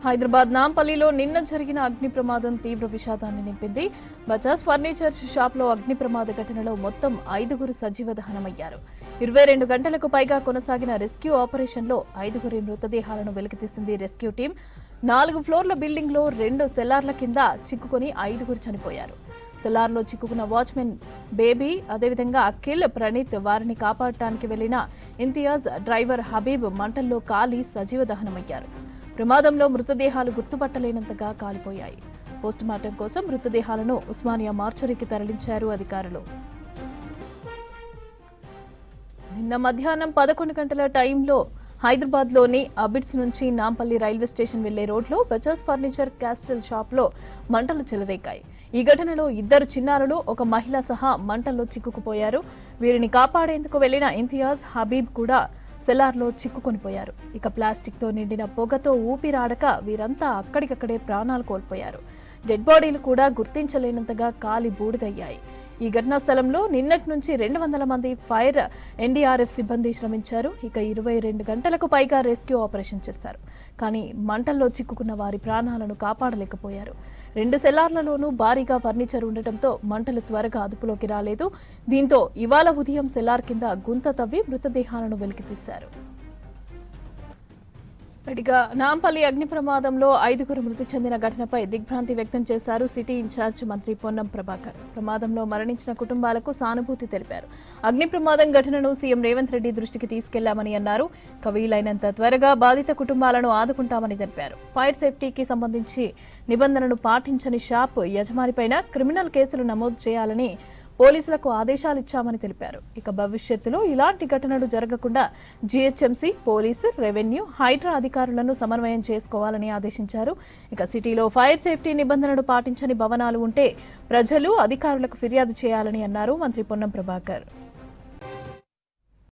హైదరాబాద్ నాంపల్లిలో నిన్న జరిగిన అగ్ని ప్రమాదం తీవ్ర విషాదాన్ని నింపింది. బజాజ్ ఫర్నిచర్ షాప్లో అగ్ని ప్రమాద ఘటనలో మొత్తం 5గురు సజీవ దహనమయ్యారు. 22 గంటలకు పైగా కొనసాగిన రెస్క్యూ ఆపరేషన్లో 5గురి మృతదేహాలను వెలికితీసింది రెస్క్యూ టీం. 4 ఫ్లోర్ల బిల్డింగ్లో 2 సెల్లార్ల కింద చిక్కుకుని 5గురు చనిపోయారు. సెల్లార్లో చిక్కుకున్న వాచ్మెన్ బేబీ, అదేవిధంగా అఖిల్, ప్రణీత్, వారిని కాపాడటానికి వెళ్లిన ఇంతియాజ్, డ్రైవర్ హబీబ్ మంటల్లో కాలి సజీవ దహనమయ్యారు. ప్రమాదంలో మృతదేహాలు గుర్తుపట్టలేనంతగా కాలిపోయాయి. పోస్టుమార్టం కోసం మృతదేహాలను ఉస్మానియా మార్చరీకి తరలించారు అధికారులు. నిన్న మధ్యాహ్నం 11 గంటల టైంలో హైదరాబాద్లోని అబిడ్స్ నుంచి నాంపల్లి రైల్వే స్టేషన్ వెళ్లే రోడ్లో బజాజ్ ఫర్నిచర్ క్యాస్టల్ షాప్లో మంటలు చెలరేగాయి. ఈ ఘటనలో 2 చిన్నారులు, ఒక మహిళ సహా మంటల్లో చిక్కుకుపోయారు. వీరిని కాపాడేందుకు వెళ్లిన ఇంతియాజ్, హబీబ్ కూడా సెల్లార్లో చిక్కుకొనిపోయారు. ఇక ప్లాస్టిక్తో నిండిన పొగతో ఊపిరాడక వీరంతా అక్కడికక్కడే ప్రాణాలు కోల్పోయారు. డెడ్ బాడీలు కూడా గుర్తించలేనంతగా కాలి బూడిదయ్యాయి. ఈ ఘటనా స్థలంలో నిన్నటి నుంచి 200 మంది ఫైర్, ఎన్డీఆర్ఎఫ్ సిబ్బంది శ్రమించారు. ఇక 22 గంటలకు పైగా రెస్క్యూ ఆపరేషన్ చేశారు. కానీ మంటల్లో చిక్కుకున్న వారి ప్రాణాలను కాపాడలేకపోయారు. 2 సెల్లార్లలోనూ భారీగా ఫర్నిచర్ ఉండటంతో మంటలు త్వరగా అదుపులోకి రాలేదు. దీంతో ఇవాళ ఉదయం సెల్లార్ కింద గుంత తవ్వి మృతదేహాలను వెలికితీశారు. నాంపల్లి అగ్ని ప్రమాదంలో 5గురు మృతి చెందిన ఘటనపై దిగ్భ్రాంతి వ్యక్తం చేశారు సిటీ ఇన్ఛార్జ్ మంత్రి పొన్నం ప్రభాకర్. ప్రమాదంలో మరణించిన కుటుంబాలకు సానుభూతి తెలిపారు. అగ్ని ప్రమాదం ఘటనను సీఎం రేవంత్ రెడ్డి దృష్టికి తీసుకెళ్లామని అన్నారు. వీలైనంత త్వరగా బాధిత కుటుంబాలను ఆదుకుంటామని తెలిపారు. ఫైర్ సేఫ్టీకి సంబంధించి నిబంధనలు పాటించని షాప్ యజమానిపైన క్రిమినల్ కేసులు నమోదు చేయాలని పోలీసులకు ఆదేశాలిచ్చామని తెలిపారు. ఇక భవిష్యత్తులో ఇలాంటి ఘటనలు జరగకుండా జీహెచ్ఎంసీ, పోలీసు, రెవెన్యూ, హైడ్రా అధికారులను సమన్వయం చేసుకోవాలని ఆదేశించారు. ఇక సిటీలో ఫైర్ సేఫ్టీ నిబంధనలు పాటించని భవనాలు ఉంటే ప్రజలు అధికారులకు ఫిర్యాదు చేయాలని అన్నారు మంత్రి పొన్నం ప్రభాకర్.